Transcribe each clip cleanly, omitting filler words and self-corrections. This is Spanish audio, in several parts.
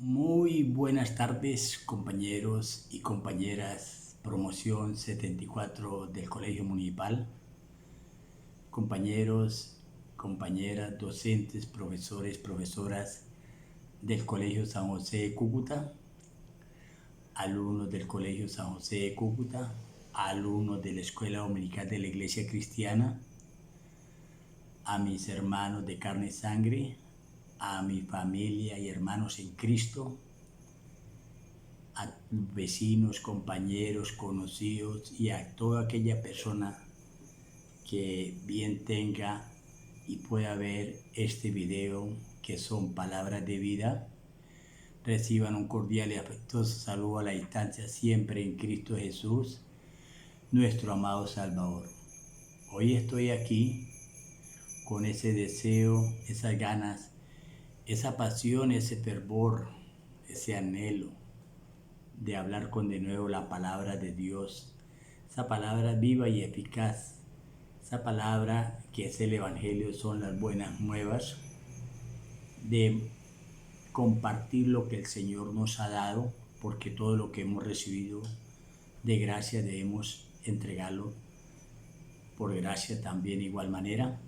Muy buenas tardes, compañeros y compañeras, promoción 74 del Colegio Municipal, compañeros, compañeras, docentes, profesores, profesoras del Colegio San José de Cúcuta, alumnos del Colegio San José de Cúcuta, alumnos de la Escuela Dominical de la Iglesia Cristiana, a mis hermanos de carne y sangre, a mi familia y hermanos en Cristo, a vecinos, compañeros, conocidos y a toda aquella persona que bien tenga y pueda ver este video, que son palabras de vida. Reciban un cordial y afectuoso saludo a la distancia, siempre en Cristo Jesús, nuestro amado Salvador. Hoy estoy aquí con ese deseo, esas ganas, esa pasión, ese fervor, ese anhelo de hablar con de nuevo la palabra de Dios, esa palabra viva y eficaz, esa palabra que es el Evangelio, son las buenas nuevas, de compartir lo que el Señor nos ha dado, porque todo lo que hemos recibido de gracia debemos entregarlo por gracia también de igual manera.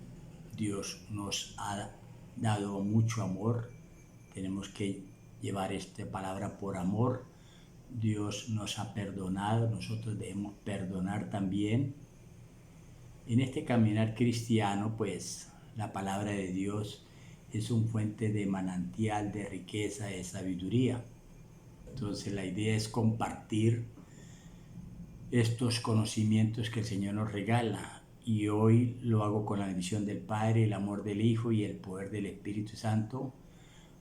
Dios nos ha dado mucho amor, tenemos que llevar esta palabra por amor. Dios nos ha perdonado, nosotros debemos perdonar también. En este caminar cristiano, pues, la palabra de Dios es un fuente de manantial de riqueza, de sabiduría. Entonces la idea es compartir estos conocimientos que el Señor nos regala. Y hoy lo hago con la bendición del Padre, el amor del Hijo y el poder del Espíritu Santo,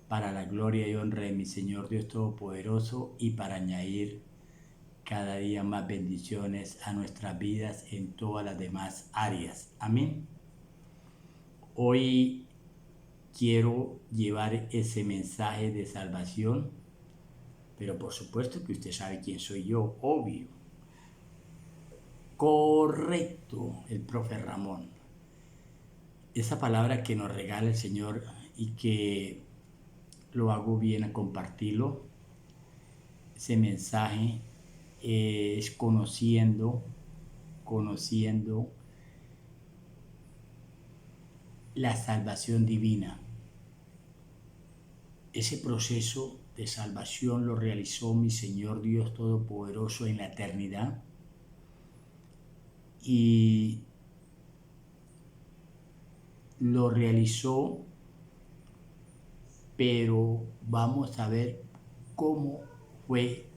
para la gloria y honra de mi Señor Dios Todopoderoso y para añadir cada día más bendiciones a nuestras vidas en todas las demás áreas. Amén. Hoy quiero llevar ese mensaje de salvación, pero por supuesto que usted sabe quién soy yo, obvio. Correcto, el profe Ramón. Esa palabra que nos regala el Señor y que lo hago bien a compartirlo, ese mensaje es conociendo la salvación divina. Ese proceso de salvación lo realizó mi Señor Dios Todopoderoso en la eternidad, y lo realizó, pero vamos a ver cómo fue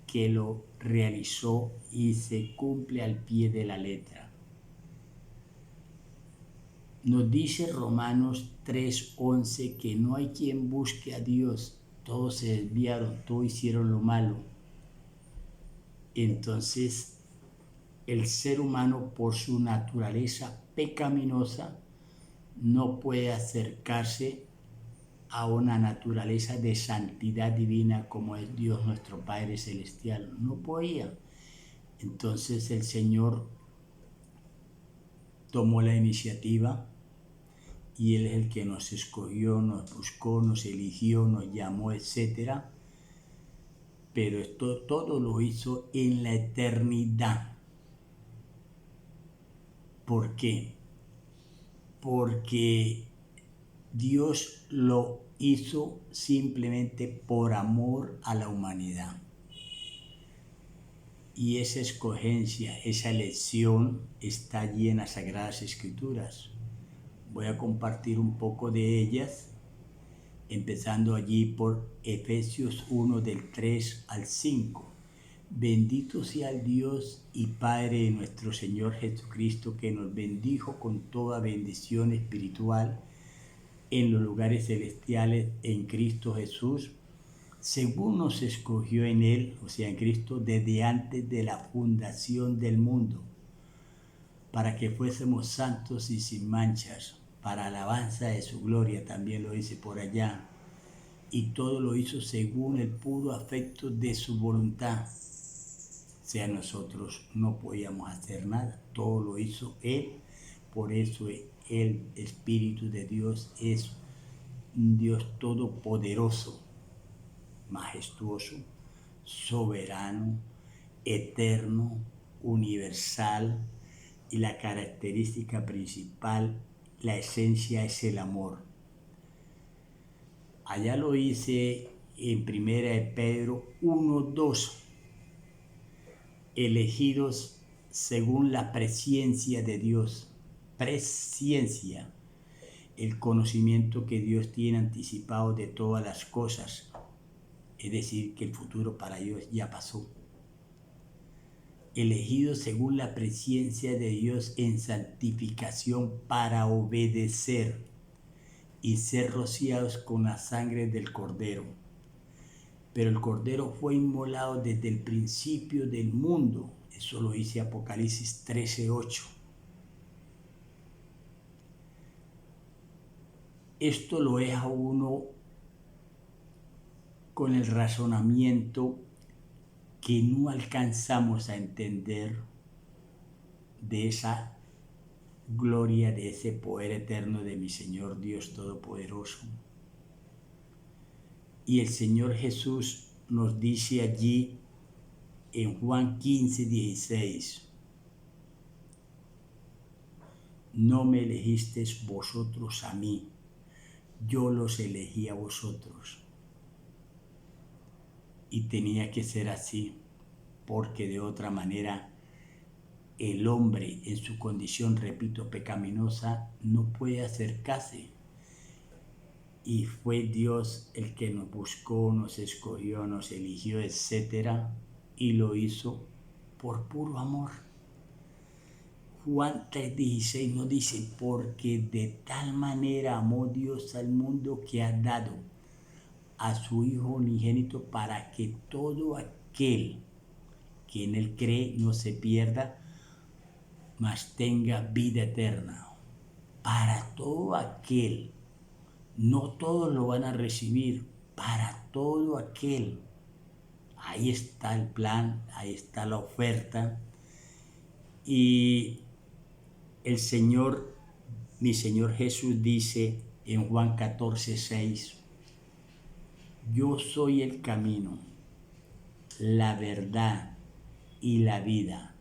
que lo realizó y se cumple al pie de la letra. Nos dice Romanos 3:11 que no hay quien busque a Dios, todos se desviaron, todos hicieron lo malo. Entonces el ser humano, por su naturaleza pecaminosa, no puede acercarse a una naturaleza de santidad divina como es Dios nuestro Padre Celestial. No podía. Entonces el Señor tomó la iniciativa y Él es el que nos escogió, nos buscó, nos eligió, nos llamó, etc. Pero esto todo lo hizo en la eternidad. ¿Por qué? Porque Dios lo hizo simplemente por amor a la humanidad. Y esa escogencia, esa elección está allí en las Sagradas Escrituras. Voy a compartir un poco de ellas, empezando allí por Efesios 1 del 3 al 5. Bendito sea el Dios y Padre de nuestro Señor Jesucristo, que nos bendijo con toda bendición espiritual en los lugares celestiales en Cristo Jesús, según nos escogió en Él, o sea en Cristo, desde antes de la fundación del mundo, para que fuésemos santos y sin manchas, para alabanza de su gloria, también lo dice por allá. Y todo lo hizo según el puro afecto de su voluntad. O sea, nosotros no podíamos hacer nada, todo lo hizo Él. Por eso el Espíritu de Dios es un Dios todopoderoso. majestuoso, soberano, eterno, universal, y la característica principal, la esencia es el amor. Allá lo hice en 1 de Pedro 1:2, elegidos según la presciencia de Dios. Presciencia, el conocimiento que Dios tiene anticipado de todas las cosas, es decir, que el futuro para ellos ya pasó. Elegidos según la presciencia de Dios en santificación para obedecer y ser rociados con la sangre del Cordero. Pero el Cordero fue inmolado desde el principio del mundo. Eso lo dice Apocalipsis 13:8. Esto lo deja uno con el razonamiento que no alcanzamos a entender de esa gloria, de ese poder eterno de mi Señor Dios Todopoderoso. Y el Señor Jesús nos dice allí en Juan 15:16, no me elegisteis vosotros a mí, yo los elegí a vosotros. Y tenía que ser así, porque de otra manera el hombre en su condición, repito, pecaminosa, no puede acercarse. Y fue Dios el que nos buscó, nos escogió, nos eligió, etc. Y lo hizo por puro amor. Juan 3:16 nos dice, porque de tal manera amó Dios al mundo que ha dado a su Hijo unigénito para que todo aquel que en él cree no se pierda, mas tenga vida eterna. Para todo aquel, no todos lo van a recibir, para todo aquel. Ahí está el plan, ahí está la oferta. Y el Señor, mi Señor Jesús dice en Juan 14:6, yo soy el camino, la verdad y la vida.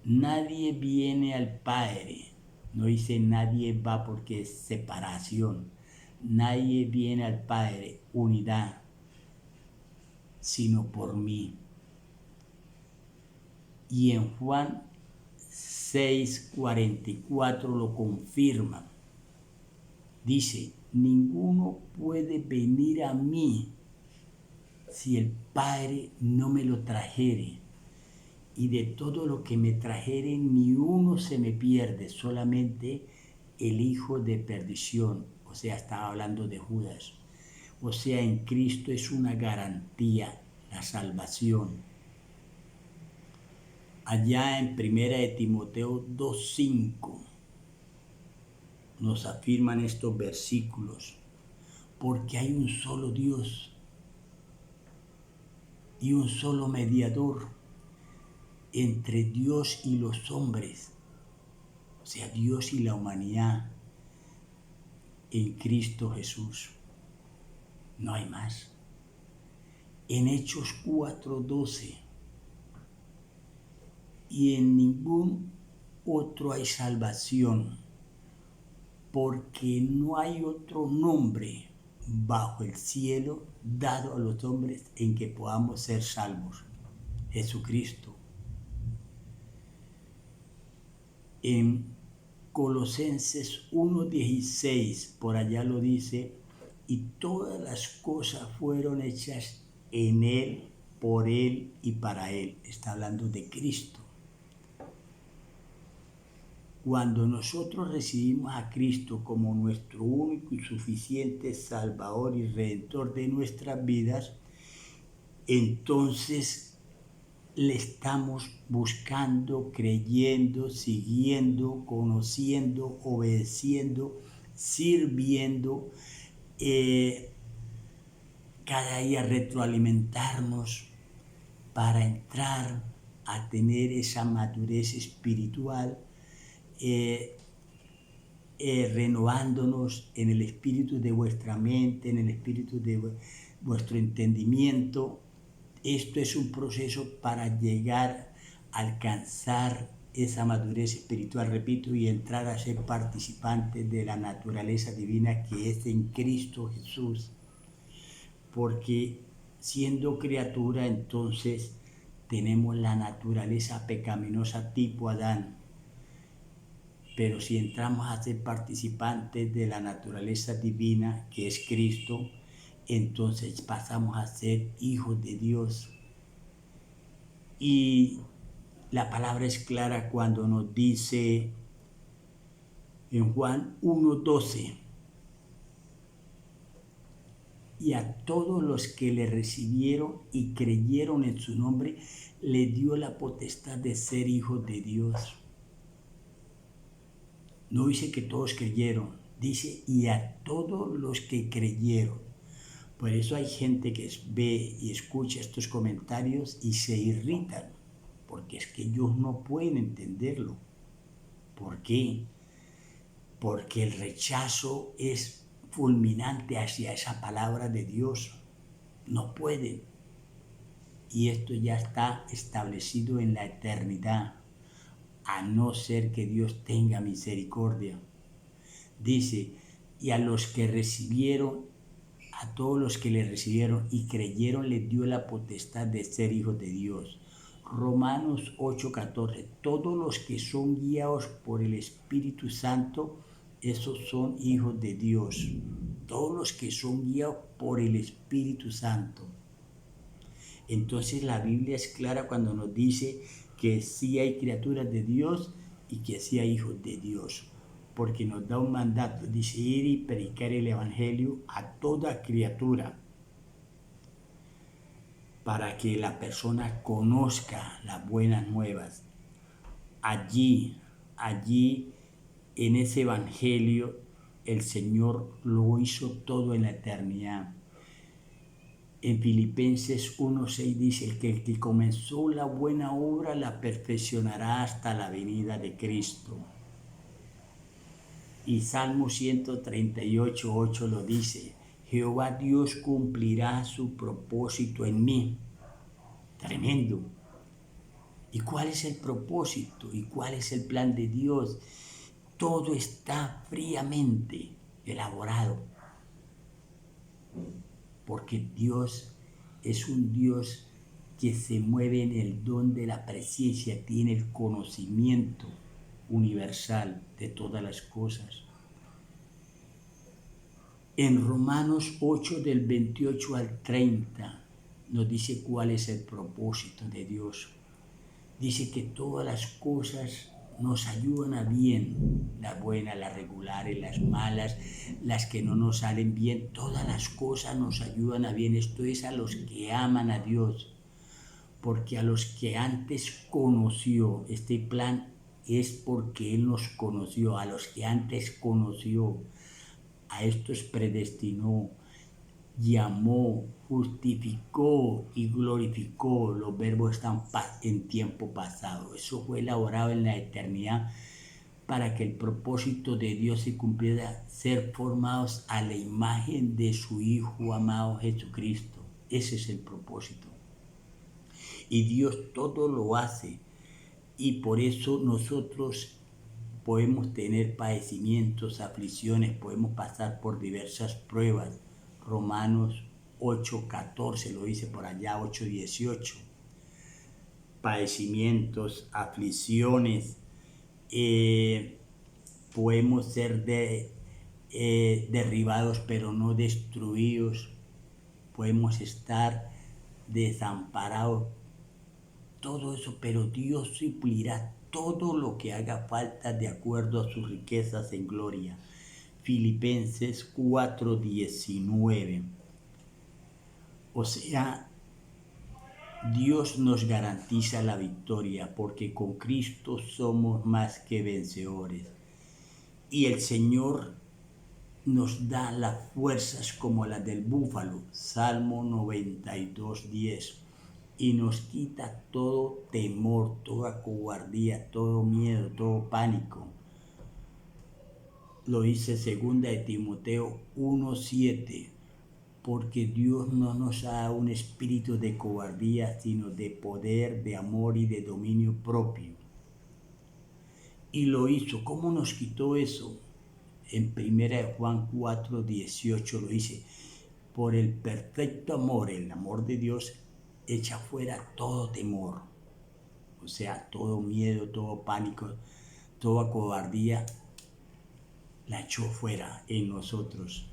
Nadie viene al Padre, no dice nadie va porque es separación. Nadie viene al Padre, unidad, sino por mí. Y en Juan 6:44 lo confirma. Dice, ninguno puede venir a mí si el Padre no me lo trajere. Y de todo lo que me trajere, ni uno se me pierde, solamente el hijo de perdición. O sea, estaba hablando de Judas. O sea, en Cristo es una garantía, la salvación. Allá en 1 de Timoteo 2:5 nos afirman estos versículos, porque hay un solo Dios y un solo mediador entre Dios y los hombres, o sea, Dios y la humanidad, en Cristo Jesús. No hay más. En Hechos 4:12, y en ningún otro hay salvación, porque no hay otro nombre bajo el cielo dado a los hombres en que podamos ser salvos. Jesucristo. En Colosenses 1:16, por allá lo dice, y todas las cosas fueron hechas en Él, por Él y para Él. Está hablando de Cristo. Cuando nosotros recibimos a Cristo como nuestro único y suficiente Salvador y Redentor de nuestras vidas, entonces le estamos buscando, creyendo, siguiendo, conociendo, obedeciendo, sirviendo, cada día retroalimentarnos para entrar a tener esa madurez espiritual, renovándonos en el espíritu de vuestra mente, en el espíritu de vuestro entendimiento. Esto es un proceso para llegar a alcanzar esa madurez espiritual, repito, y entrar a ser participantes de la naturaleza divina que es en Cristo Jesús. Porque siendo criatura, entonces tenemos la naturaleza pecaminosa tipo Adán. Pero si entramos a ser participantes de la naturaleza divina, que es Cristo, entonces pasamos a ser hijos de Dios. Y la palabra es clara cuando nos dice en Juan 1:12, y a todos los que le recibieron y creyeron en su nombre, le dio la potestad de ser hijos de Dios. No dice que todos creyeron, dice y a todos los que creyeron. Por eso hay gente que ve y escucha estos comentarios y se irritan, porque es que ellos no pueden entenderlo. ¿Por qué? Porque el rechazo es fulminante hacia esa palabra de Dios. No pueden. Y esto ya está establecido en la eternidad, a no ser que Dios tenga misericordia. Dice, y a los que recibieron, a todos los que le recibieron y creyeron, les dio la potestad de ser hijos de Dios. Romanos 8:14, todos los que son guiados por el Espíritu Santo, esos son hijos de Dios. Todos los que son guiados por el Espíritu Santo. Entonces la Biblia es clara cuando nos dice que sí hay criaturas de Dios y que sí hay hijos de Dios, porque nos da un mandato, dice ir y predicar el Evangelio a toda criatura, para que la persona conozca las buenas nuevas. Allí, en ese Evangelio, el Señor lo hizo todo en la eternidad. En Filipenses 1:6 dice que el que comenzó la buena obra la perfeccionará hasta la venida de Cristo. Y Salmo 138:8 lo dice, Jehová Dios cumplirá su propósito en mí. Tremendo. ¿Y cuál es el propósito? ¿Y cuál es el plan de Dios? Todo está fríamente elaborado. Porque Dios es un Dios que se mueve en el don de la presencia, tiene el conocimiento universal de todas las cosas. En Romanos 8 del 28 al 30 nos dice cuál es el propósito de Dios. Dice que todas las cosas nos ayudan a bien, las buenas, las regulares, las malas, las que no nos salen bien, todas las cosas nos ayudan a bien. Esto es a los que aman a Dios, porque a los que antes conoció, este plan es porque Él nos conoció, a los que antes conoció, a estos predestinó, llamó, justificó y glorificó. Los verbos están en tiempo pasado. Eso fue elaborado en la eternidad para que el propósito de Dios se cumpliera, ser formados a la imagen de su Hijo amado Jesucristo. Ese es el propósito. Y Dios todo lo hace. Y por eso nosotros podemos tener padecimientos, aflicciones, podemos pasar por diversas pruebas. Romanos 8:14 lo dice por allá, 8:18. Padecimientos, aflicciones, podemos ser derribados pero no destruidos, podemos estar desamparados, todo eso, pero Dios suplirá todo lo que haga falta de acuerdo a sus riquezas en gloria. Filipenses 4:19. O sea, Dios nos garantiza la victoria porque con Cristo somos más que vencedores. Y el Señor nos da las fuerzas como las del búfalo, Salmo 92:10. Y nos quita todo temor, toda cobardía, todo miedo, todo pánico. lo dice 2 Timoteo 1:7, porque Dios no nos da un espíritu de cobardía, sino de poder, de amor y de dominio propio. Y lo hizo. ¿Cómo nos quitó eso? En 1 Juan 4:18 lo dice: por el perfecto amor, el amor de Dios, echa fuera todo temor. O sea, todo miedo, todo pánico, toda cobardía, la echó fuera en nosotros.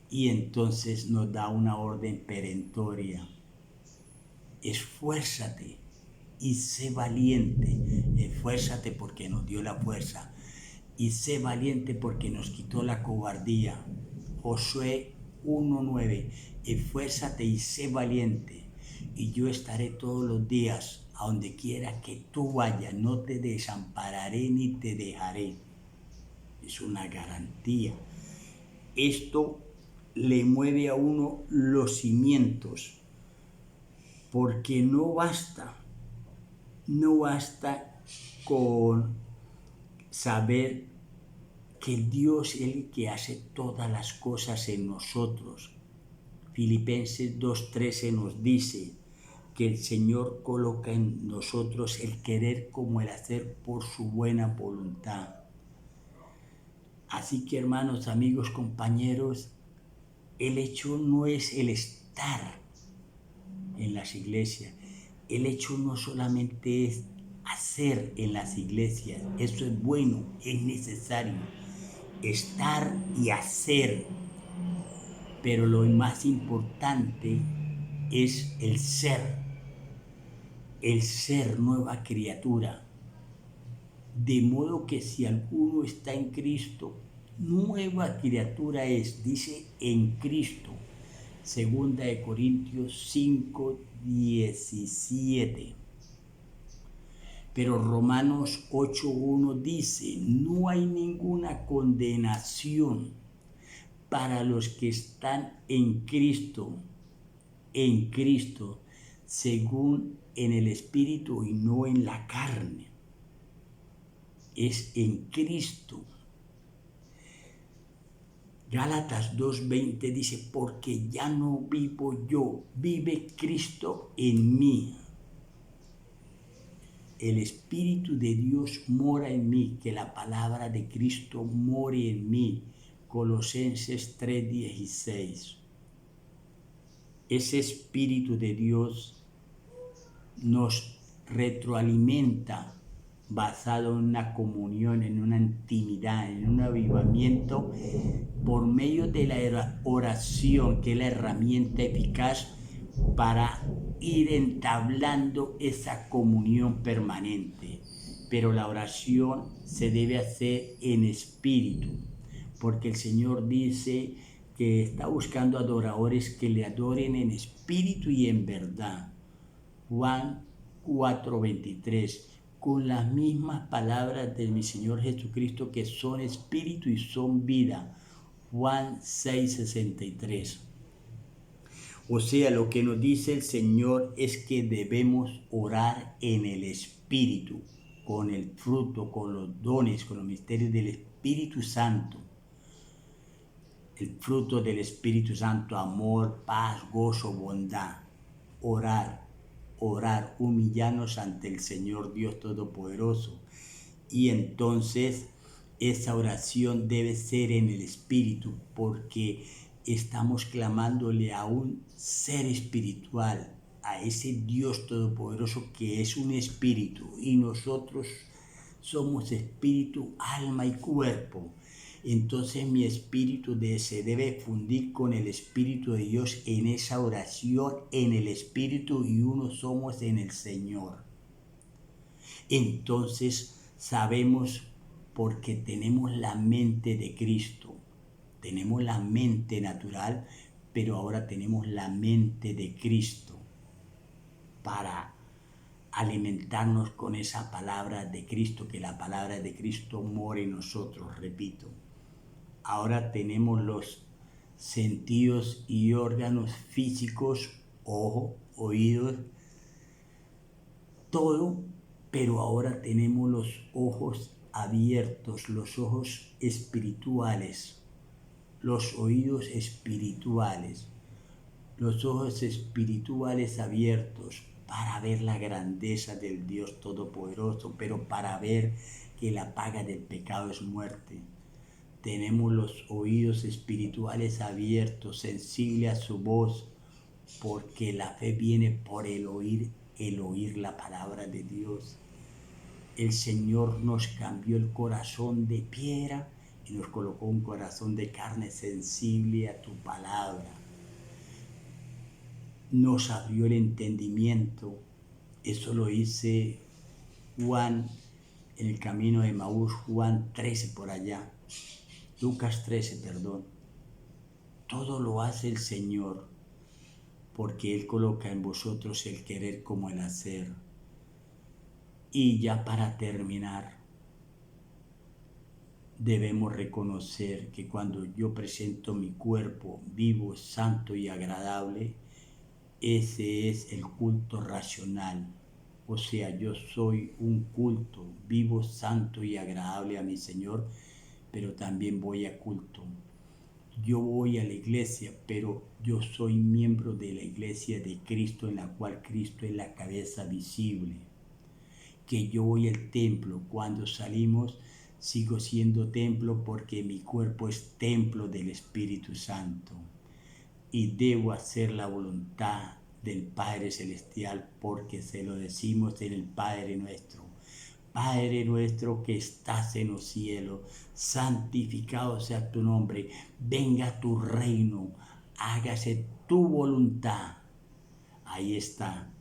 Y entonces nos da una orden perentoria: esfuérzate y sé valiente. Esfuérzate porque nos dio la fuerza, y sé valiente porque nos quitó la cobardía. Josué 1:9, esfuérzate y sé valiente, y yo estaré todos los días a donde quiera que tú vayas, no te desampararé ni te dejaré. Es una garantía. Esto le mueve a uno los cimientos, porque no basta con saber que Dios es el que hace todas las cosas en nosotros. Filipenses 2:13 nos dice que el Señor coloca en nosotros el querer como el hacer por su buena voluntad. Así que, hermanos, amigos, compañeros, el hecho no es el estar en las iglesias. El hecho no solamente es hacer en las iglesias. Eso es bueno, es necesario. Estar y hacer. Pero lo más importante es el ser nueva criatura. De modo que si alguno está en Cristo, nueva criatura es, dice en Cristo. 2 Corintios 5:17. Pero Romanos 8:1 dice: no hay ninguna condenación para los que están en Cristo, según en el Espíritu y no en la carne. Es en Cristo. Gálatas 2:20 dice: porque ya no vivo yo, vive Cristo en mí. El Espíritu de Dios mora en mí, que la palabra de Cristo more en mí. Colosenses 3:16. Ese Espíritu de Dios nos retroalimenta, basado en una comunión, en una intimidad, en un avivamiento, por medio de la oración, que es la herramienta eficaz para ir entablando esa comunión permanente. Pero la oración se debe hacer en espíritu, porque el Señor dice que está buscando adoradores que le adoren en espíritu y en verdad. Juan 4:23, con las mismas palabras de mi Señor Jesucristo, que son espíritu y son vida. Juan 6:63. O sea, lo que nos dice el Señor es que debemos orar en el Espíritu, con el fruto, con los dones, con los misterios del Espíritu Santo. El fruto del Espíritu Santo: amor, paz, gozo, bondad. Orar, humillarnos ante el Señor Dios Todopoderoso. Y entonces esa oración debe ser en el Espíritu, porque estamos clamándole a un ser espiritual, a ese Dios Todopoderoso que es un espíritu, y nosotros somos espíritu, alma y cuerpo. Entonces mi espíritu se debe fundir con el Espíritu de Dios en esa oración, en el Espíritu, y uno somos en el Señor. Entonces sabemos, porque tenemos la mente de Cristo. Tenemos la mente natural, pero ahora tenemos la mente de Cristo para alimentarnos con esa palabra de Cristo, que la palabra de Cristo mora en nosotros, repito. Ahora tenemos los sentidos y órganos físicos, ojo, oídos, todo, pero ahora tenemos los ojos abiertos los ojos espirituales, los oídos espirituales, los ojos espirituales abiertos para ver la grandeza del Dios Todopoderoso, pero para ver que la paga del pecado es muerte. Tenemos los oídos espirituales abiertos, sensibles a su voz, porque la fe viene por el oír la palabra de Dios. El Señor nos cambió el corazón de piedra y nos colocó un corazón de carne sensible a tu palabra. Nos abrió el entendimiento. Eso lo dice Juan en el camino de Emaús, Juan 13 por allá. Lucas 13, perdón. Todo lo hace el Señor porque Él coloca en vosotros el querer como el hacer. Y ya para terminar, debemos reconocer que cuando yo presento mi cuerpo vivo, santo y agradable, ese es el culto racional. O sea, yo soy un culto vivo, santo y agradable a mi Señor, pero también voy a culto. Yo voy a la iglesia, pero yo soy miembro de la iglesia de Cristo, en la cual Cristo es la cabeza visible. Que yo voy al templo, cuando salimos sigo siendo templo porque mi cuerpo es templo del Espíritu Santo. Y debo hacer la voluntad del Padre Celestial porque se lo decimos en el Padre Nuestro. Padre nuestro que estás en los cielos, santificado sea tu nombre, venga tu reino, hágase tu voluntad. Ahí está,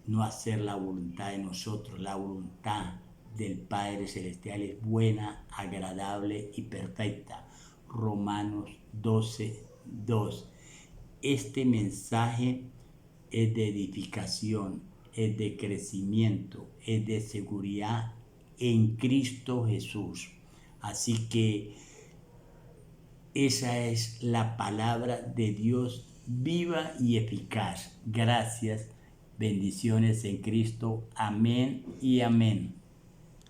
no hacer la voluntad de nosotros, la voluntad del Padre Celestial es buena, agradable y perfecta. Romanos 12:2. Este mensaje es de edificación, es de crecimiento, es de seguridad en Cristo Jesús. Así que esa es la palabra de Dios viva y eficaz. Gracias, bendiciones en Cristo. Amén y amén.